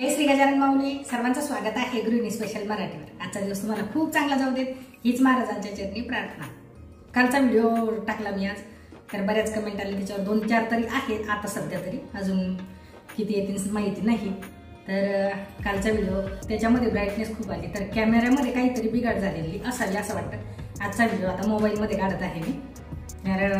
जय श्री गजानन माऊली. सर्वांचं स्वागत आहे गृहिणी स्पेशल मराठीवर. आजचा दिवस तुम्हाला खूप चांगला जाऊ देत हीच महाराजांच्या चरणी प्रार्थना. कालचा व्हिडिओ टाकला मी आज, तर बऱ्याच कमेंट आले त्याच्यावर. 2-4 तरी आहेत आता सध्या, तरी अजून किती येतील माहिती नाही. तर कालचा व्हिडिओ त्याच्यामध्ये ब्राईटनेस खूप आली, तर कॅमेऱ्यामध्ये काहीतरी बिघाड झालेली असावी असं वाटतं. आजचा व्हिडिओ आता मोबाईलमध्ये काढत आहे मी. तर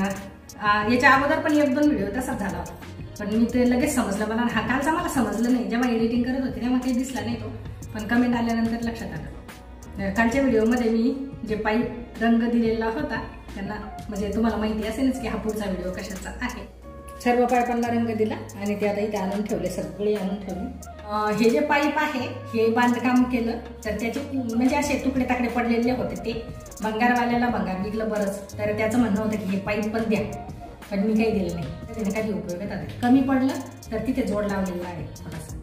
याच्या अगोदर पण 1-2 व्हिडिओ तसाच झाला होता, पण मी ते लगेच समजलं मला. हा कालचा मला समजलं नाही, जेव्हा एडिटिंग करत होते तेव्हा काही दिसला नाही तो, पण कमेंट आल्यानंतर लक्षात आलं. कालच्या व्हिडिओमध्ये मी जे पाईप रंग दिलेला होता त्यांना, म्हणजे तुम्हाला माहिती असेलच की हा पुढचा व्हिडिओ कशाचा आहे. सर्व पाईपांना रंग दिला आणि ते आता इथे आणून ठेवले, सगळे आणून ठेवले. हे जे पाईप आहे हे बांधकाम केलं तर त्याचे म्हणजे असे तुकडे ताकडे पडलेले होते. ते भंगारवाल्याला भंगार विकलं बरंच, तर त्याचं म्हणणं होतं की हे पाईप पण द्या, पण मी काही दिलं नाही. त्याने काही उपयोग आहे. कमी पडलं तर तिथे जोड लावलेला आहे थोडासा,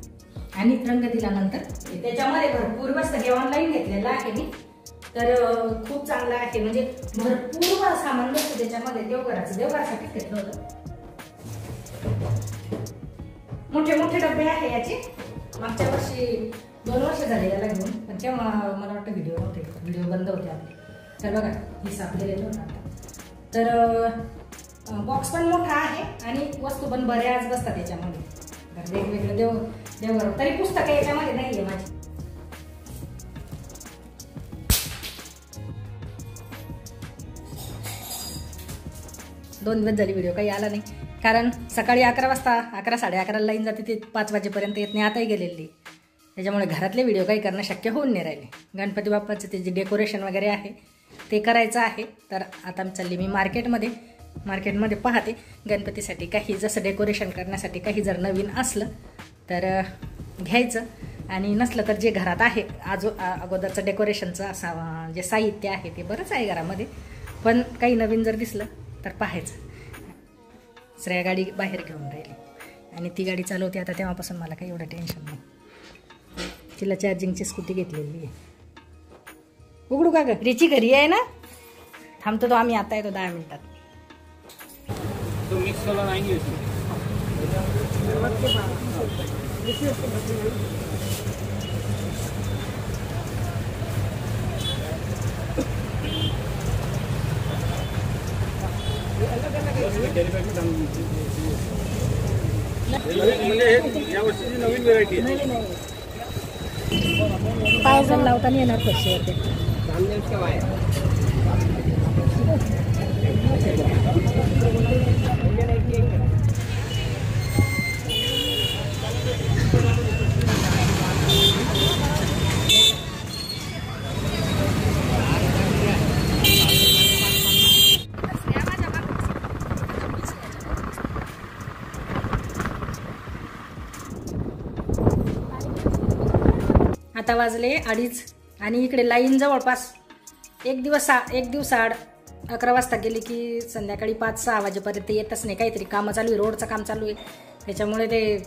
आणि रंग दिल्यानंतर त्याच्यामध्ये भरपूर मस्त हे ऑनलाईन घेतलेलं आहे मी, तर खूप चांगलं आहे. म्हणजे भरपूर सामान बसतं त्याच्यामध्ये. देवघरासाठीच घेतलं होतं. मोठे मोठे डबे आहे याचे. मागच्या वर्षी 2 वर्ष झाले याला घेऊन, पण तेव्हा मला वाटतं व्हिडिओ बंद होते आपले. तर बघा ही सापलेलं होतं आता. तर बॉक्स पण मोठा आहे आणि वस्तू पण बऱ्याच बसतात त्याच्यामध्ये. तर वेगवेगळे देवघर तरी पुस्तकं याच्यामध्ये नाहीये माझी. दोन दिवस झाली व्हिडिओ काही आला नाही, कारण सकाळी 11 वाजता 11-11:30 लाईन जाते, ते 5 वाजेपर्यंत येत नाही. आताही गेलेली, त्याच्यामुळे घरातले व्हिडिओ काही करणं शक्य होऊन नाही राहिले. गणपती बाप्पाचं ते जे डेकोरेशन वगैरे आहे ते करायचं आहे. तर आता मी चालली मार्केटमध्ये पाहते गणपतीसाठी काही, जसं डेकोरेशन करण्यासाठी काही जर नवीन असलं तर घ्यायचं, आणि नसलं तर जे घरात आहे अगोदरचं डेकोरेशनचं असं जे साहित्य आहे ते बरंच आहे घरामध्ये, पण काही नवीन जर दिसलं तर पाहायचं. श्रेया गाडी बाहेर घेऊन राहिली आणि ती गाडी चालवते आता, तेव्हापासून मला काही एवढं टेन्शन नाही. तिला चार्जिंगची स्कूटी घेतलेली आहे. उघडू का ग? रिची घरी आहे ना? थांबतो तो आम्ही, आता येतो 10 मिनिटात. नवीन व्हरायटी पायजन लावताना येणार फरशीवरती. आता वाजले 2:30 आणि इकडे लाईन जवळपास एक दिवस 11 वाजता गेली की संध्याकाळी 5-6 वाजेपर्यंत येतच नाही. काहीतरी कामं चालू आहे, रोडचं काम चालू आहे, त्याच्यामुळे ते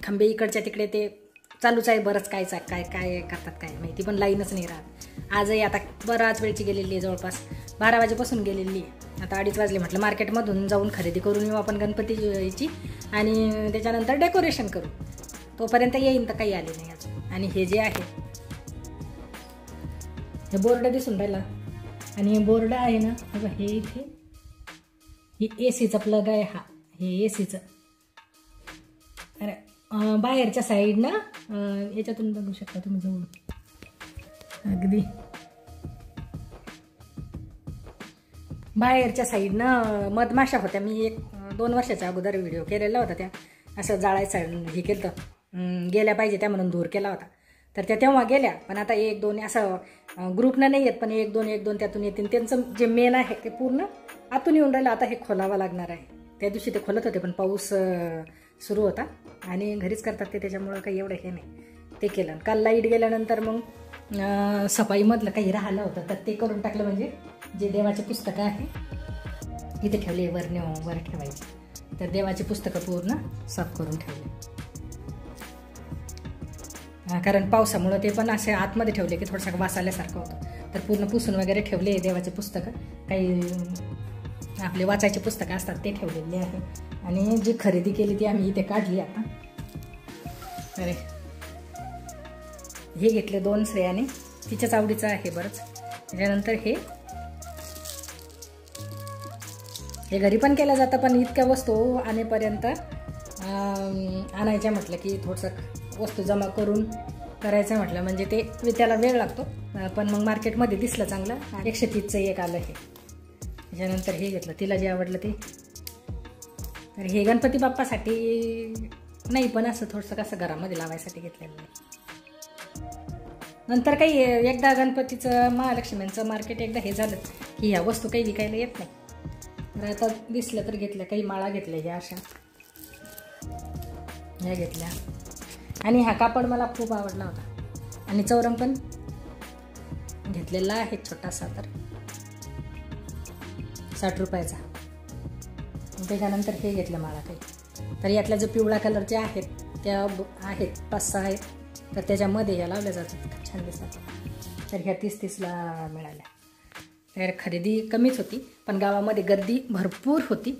खंबे इकडच्या तिकडे ते चालूच आहे. बरंच काय करतात काय माहिती, पण लाईनच नाही राहत. आजही आता बराच वेळची गेलेली आहे, जवळपास 12 वाजेपासून गेलेली आहे. आता 2:30 वाजले. म्हटलं मार्केटमधून जाऊन खरेदी करून येऊ आपण गणपतीची, आणि त्याच्यानंतर डेकोरेशन करू. तोपर्यंत येईन तर काही आले नाही अजून. आणि हे जे आहे हे बोर्ड दिसून राहिला, आणि हे बोर्ड आहे ना, हे इथे हे एसीचं प्लग आहे. हे एसीचं, अरे बाहेरच्या साईडनं याच्यातून बघू शकता तुम्ही जवळ, अगदी बाहेरच्या साईडनं मधमाशा होत्या. मी 1-2 वर्षाच्या अगोदर व्हिडिओ केलेला होता, त्या असं जाळायचं हे केलं तर गेल्या पाहिजे त्या म्हणून धूर केला होता, तर त्या तेव्हा गेल्या. पण आता 1-2 असं ग्रुपनं नाही येत, पण 1-2 त्यातून येतील. त्यांचं जे मेन आहे ते पूर्ण आतून येऊन राहिलं. आता हे खोलावं लागणार आहे. त्या दिवशी ते खोलत होते पण पाऊस सुरू होता आणि घरीच करतात ते, त्याच्यामुळं काही एवढं हे नाही. ते केलं. काल लाईट गेल्यानंतर मग सफाईमधलं काही राहिलं होतं तर ते करून टाकलं. म्हणजे जे देवाचे पुस्तकं आहे इथे ठेवले, वर ठेवायचे, तर देवाची पुस्तकं पूर्ण साफ करून ठेवले. कारण पावसामुळं ते पण असे आतमध्ये ठेवले की थोडासा वास आल्यासारखं होतं, तर पूर्ण पुसून वगैरे ठेवले देवाचे पुस्तकं. काही आपले वाचायचे पुस्तकं असतात ते ठेवलेले आहे, आणि जी खरेदी केली ती आम्ही इथे काढली आता. अरे हे घेतले 2 श्रेयाने, तिच्याच आवडीचं आहे बरंच. त्याच्यानंतर हे घरी पण केलं जातं, पण इतक्या वस्तू आणेपर्यंत आणायच्या म्हटलं की थोडंसं वस्तू जमा करून करायचं म्हटलं म्हणजे ते त्याला वेळ लागतो. पण मग मार्केटमध्ये दिसलं चांगलं. 130चं एक आलं हे. त्याच्यानंतर हे घेतलं, तिला जे आवडलं ते. तर हे गणपती बाप्पासाठी नाही, पण असं थोडंसं कसं घरामध्ये लावायसाठी घेतलेलं नाही. नंतर काही एकदा गणपतीचं महालक्ष्मीचं मार्केट एकदा हे झालं की ह्या वस्तू काही विकायला येत नाही. तर आता दिसलं तर घेतलं. काही माळा घेतल्या ह्या अशा, ह्या घेतल्या. आणि हा कापड मला खूप आवडला होता. आणि चौरंग पण घेतलेला आहे छोटासा, तर 60 रुपयाचा. त्याच्यानंतर हे घेतलं माळा काही. तर यातल्या जो पिवळा कलरचे आहेत त्या आहेत 5-6 आहेत. तर त्याच्यामध्ये या लावल्या जातात, छान दिसतात. तर ह्या 30-30ला मिळाल्या. तर खरेदी कमीच होती, पण गावामध्ये गर्दी भरपूर होती.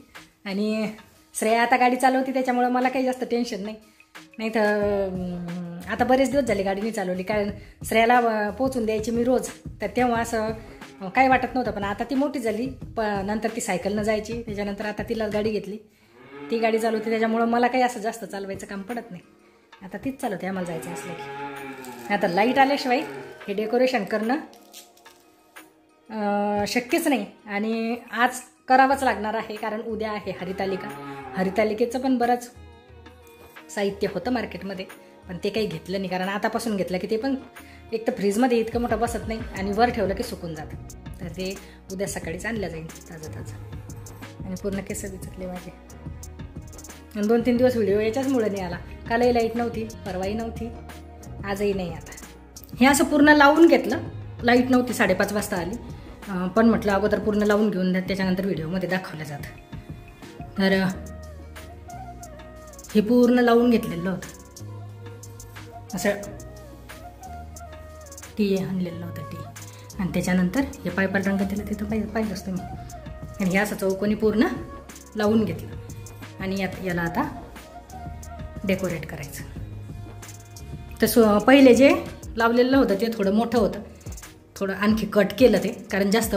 आणि श्रेया आता गाडी चालवती, त्याच्यामुळं मला काही जास्त टेन्शन नाही तर आता बरेच दिवस झाले गाडी नाही चालवली, कारण श्रेयाला पोचून द्यायची मी रोज. तर तेव्हा असं काही वाटत नव्हतं. पण आता ती मोठी झाली, नंतर ती सायकलनं जायची. त्याच्यानंतर आता तिला गाडी घेतली, ती गाडी चालवते. त्याच्यामुळं मला काही असं जास्त चालवायचं काम पडत नाही. आता तीच चालवते आम्हाला जायचं असलं की. आता लाईट आल्याशिवाय हे डेकोरेशन करणं शक्यच नाही. आणि आज करावंच लागणार आहे, कारण उद्या आहे हरितालिका. हरितालिकेचं पण बरंच साहित्य होतं मार्केटमध्ये, पण ते काही घेतलं नाही. कारण आतापासून घेतलं की ते पण एक तर फ्रीजमध्ये इतकं मोठं बसत नाही, आणि वर ठेवलं की सुकून जातं. तर ते उद्या सकाळीच आणलं जाईल ताजं. आणि पूर्ण केस बिचकले माझे. 2-3 दिवस व्हिडिओ याच्याचमुळे नाही आला. कालही लाईट नव्हती, परवाही नव्हती, आजही नाही. आता हे असं पूर्ण लावून घेतलं. लाईट नव्हती, 5:30 वाजता आली. पण म्हटलं अगोदर पूर्ण लावून घेऊन द्या, त्याच्यानंतर व्हिडिओमध्ये दाखवलं जातं. तर हे पूर्ण लावून घेतलेलं होतं. असं टी आणलेलं होतं टी. आणि त्याच्यानंतर हे पायपाल रंग दिलं, तिथं पाहिजे असतं मी. आणि हे असं चौकोनी पूर्ण लावून घेतलं. आणि याला आता डेकोरेट करायचं. तर पहिले जे लावलेलं होतं ते थोडं मोठं होतं, थोडं आणखी कट केलं ते, कारण जास्त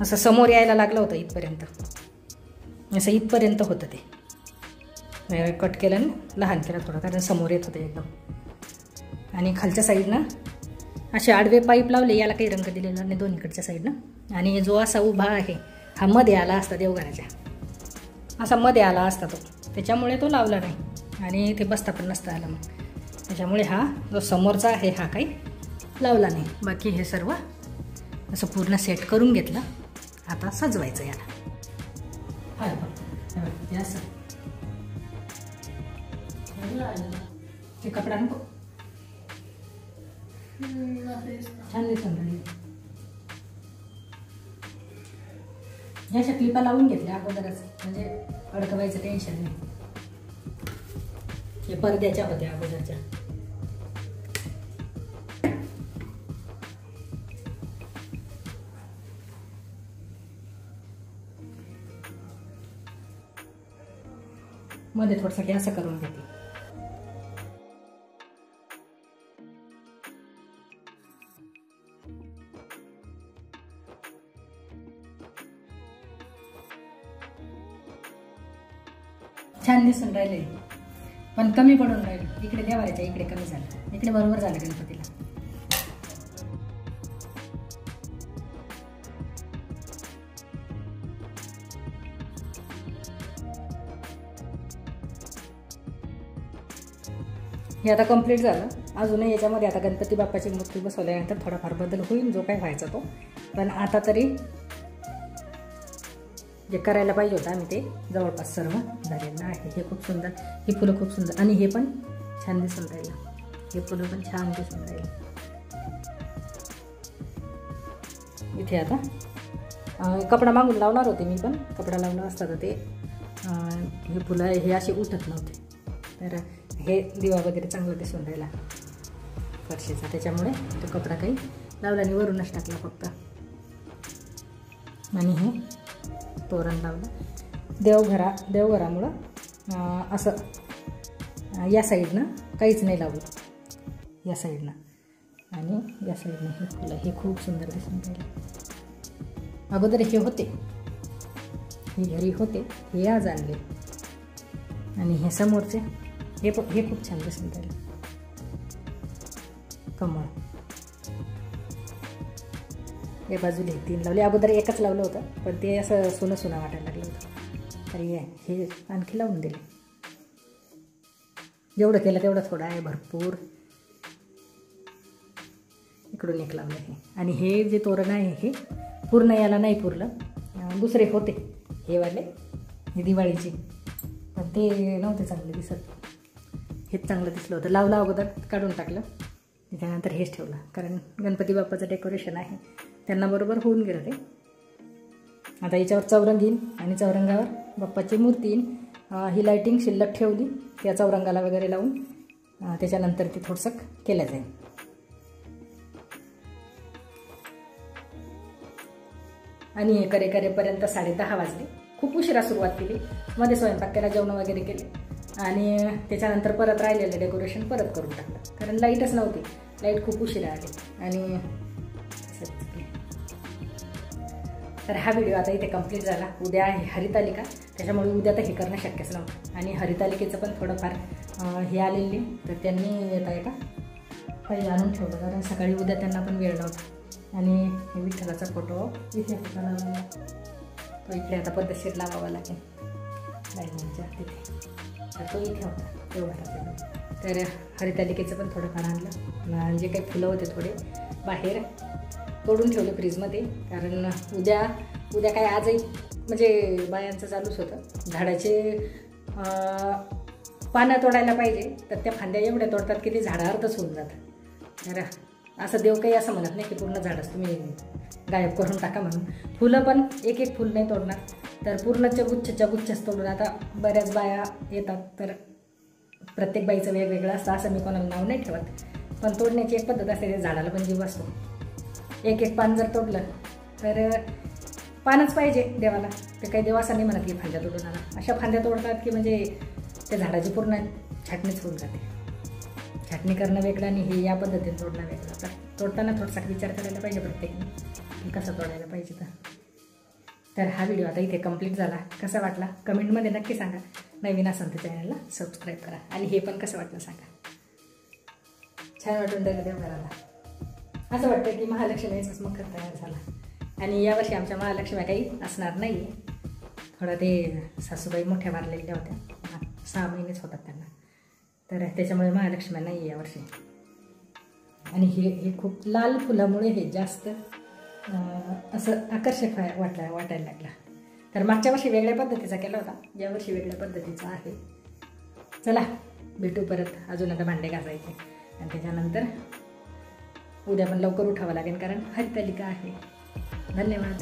असं समोर यायला लागलं होतं इथपर्यंत. असं इथपर्यंत होतं ते, कट केलं आणि लहान केलं थोडं, कारण समोर येत होतं एकदम. आणि खालच्या साईडनं असे आडवे पाईप लावले, याला काही रंग दिलेला नाही दोन्हीकडच्या साईडनं. आणि जो असा उभा आहे हा मध्ये आला असता देवघराच्या, असा मध्ये आला असता तो, त्याच्यामुळे तो लावला नाही. आणि ते बसता पण नसता आला मग, त्याच्यामुळे हा जो समोरचा आहे हा काही लावला नाही. बाकी हे सर्व असं पूर्ण सेट करून घेतलं. आता सजवायचं याला. हाय असं ते कपडा नको, छान दिसून राहील. ह्या अशा क्लिपा लावून घेतल्या अगोदरच, म्हणजे अडकवायचं टेन्शन नाही. हे पडद्याच्या होत्या अगोदरच्या. मध्ये थोडंसं हे असं करून घेते. छान दिसून राहिले, पण कमी पडून राहिले. इकडे देवाऱ्याच्या इकडे कमी झालं, इकडे बरोबर झालं गणपतीला. हे आता कंप्लीट झालं. अजूनही याच्यामध्ये आता गणपती बाप्पाची मूर्ती बसवल्यानंतर थोडाफार बदल होईल, जो काय व्हायचा तो. पण आता तरी जे करायला पाहिजे होतं आम्ही ते जवळपास सर्व झालेलं आहे. हे खूप सुंदर, ही फुलं खूप सुंदर, आणि हे पण छान दिसून राहिलं. हे फुलं पण छान दिसून राहिलं. इथे आता कपडा मागून लावणार होते मी, पण कपडा लावला असता तर ते हे फुलं हे असे उठत नव्हते. तर हे दिवा वगैरे चांगलं दिसून राहिला फरशीचा, त्याच्यामुळे तो कपडा काही लावला आणि वरूनच टाकला फक्त. आणि हे तोरण लावलं. देवघरामुळं असं या साईडनं काहीच नाही लावलं. या साईडनं आणि या साईडनं हे फुलं, हे खूप सुंदर दिसून राहिले. अगोदर हे होते, हे घरी होते, हे आज आणले. आणि हे समोरचे हे खूप छान दिसून राहिले. कमळ या बाजूला 3 लावले. अगोदर एकच लावलं होतं, पण ते असं सोनं सोनं वाटायला लागलं होतं. तरी हे आणखी लावून दिले. जेवढं केलं तेवढं थोडं आहे, भरपूर. इकडून एक लावलं हे. आणि हे जे तोरण आहे हे पूर्ण याला नाही पुरलं. दुसरे होते हे वाले, हे दिवाळीचे, पण ते नव्हते चांगले दिसत. हेच चांगलं दिसलं होतं. लावलं अगोदर, काढून टाकलं. त्यानंतर हेच ठेवलं, कारण गणपती बाप्पाचं डेकोरेशन आहे, त्यांना बरोबर होऊन गेलं ते. आता याच्यावर चौरंग येईन आणि चौरंगावर बाप्पाची मूर्ती येईन. ही लाईटिंग शिल्लक ठेवली त्या चौरंगाला वगैरे लावून. त्याच्यानंतर ते थोडंसं केलं जाईल. आणि हे करेपर्यंत 10:30 वाजले. खूप उशिरा सुरुवात केली. मध्ये स्वयंपाक केला, जेवण वगैरे केले आणि त्याच्यानंतर परत राहिलेलं डेकोरेशन परत करून टाकलं, कारण लाईटच नव्हती. लाईट खूप उशिरा आली. आणि तर हा व्हिडिओ आता इथे कंप्लीट झाला. उद्या आहे हरितालिका, त्याच्यामुळे उद्या तर हे करणं शक्यच नव्हतं. आणि हरितालिकेचं पण थोडंफार हे आलेली, तर त्यांनी येता काही आणून ठेवलं, कारण सकाळी उद्या त्यांना पण वेळ नव्हता. आणि हे विठ्ठलाचा फोटो इथे लावला, तो इकडे आता पद्धतशीर लावावा लागेल लाईनीच्या तिथे. तर तो इथे होता, तो घरात. तर हरितालिकेचं पण थोडंफार आणलं. जे काही फुलं होते थोडे बाहेर तोडून ठेवले फ्रीजमध्ये, कारण उद्या काय आजही म्हणजे बायांचं चालूच होतं. झाडाचे पानं तोडायला पाहिजे, तर त्या फांद्या एवढ्या तोडतात की ते झाडं अर्धच होऊन जातं. तर असं देव काही असं म्हणत नाही की पूर्ण झाडच तुम्ही गायब करून टाका म्हणून. फुलं पण एक फुल नाही तोडणार, तर पूर्णच्या गुच्छच तोडून. आता बऱ्याच बाया येतात, तर प्रत्येक बाईचं वेगवेगळं असतं, असं मी कोणाला नाव नाही ठेवत, पण तोडण्याची एक पद्धत असते. झाडाला पण जीव असतो. एक पान जर तोडलं तर पानच पाहिजे देवाला. ते काही देव असं नाही म्हणत की फांद्या तोडून आणा. अशा फांद्या तोडतात की म्हणजे त्या झाडाची पूर्ण छाटणीच होऊन जाते. छाटणी करणं वेगळं आणि हे या पद्धतीने तोडणं वेगळं. तर तोडताना थोडासा विचार करायला पाहिजे प्रत्येकाने की कसं तोडायला पाहिजे. तर हा व्हिडिओ आता इथे कंप्लीट झाला. कसा वाटला कमेंटमध्ये नक्की सांगा. नवीन असेल तर चॅनलला सबस्क्राईब करा. आणि हे पण कसं वाटलं सांगा. छान वाटून राहिलं देवघराला. असं वाटतं की महालक्ष्मीचाच मखर तयार झाला. आणि यावर्षी आमच्या महालक्ष्मी काही असणार नाही. थोडं ते सासूबाई मोठ्या वारलेल्या होत्या, 6 महिनेच होतात त्यांना, तर त्याच्यामुळे महालक्ष्मी नाही आहे यावर्षी. आणि हे खूप लाल फुलामुळे हे जास्त असं आकर्षक वाटायला लागला. तर मागच्या वर्षी वेगळ्या पद्धतीचा केला होता, यावर्षी वेगळ्या पद्धतीचा आहे. चला भेटू परत. अजून आता भांडे घासायचे आणि त्याच्यानंतर उद्या पण लवकर उठावं लागेल, कारण हरितालिका आहे. धन्यवाद.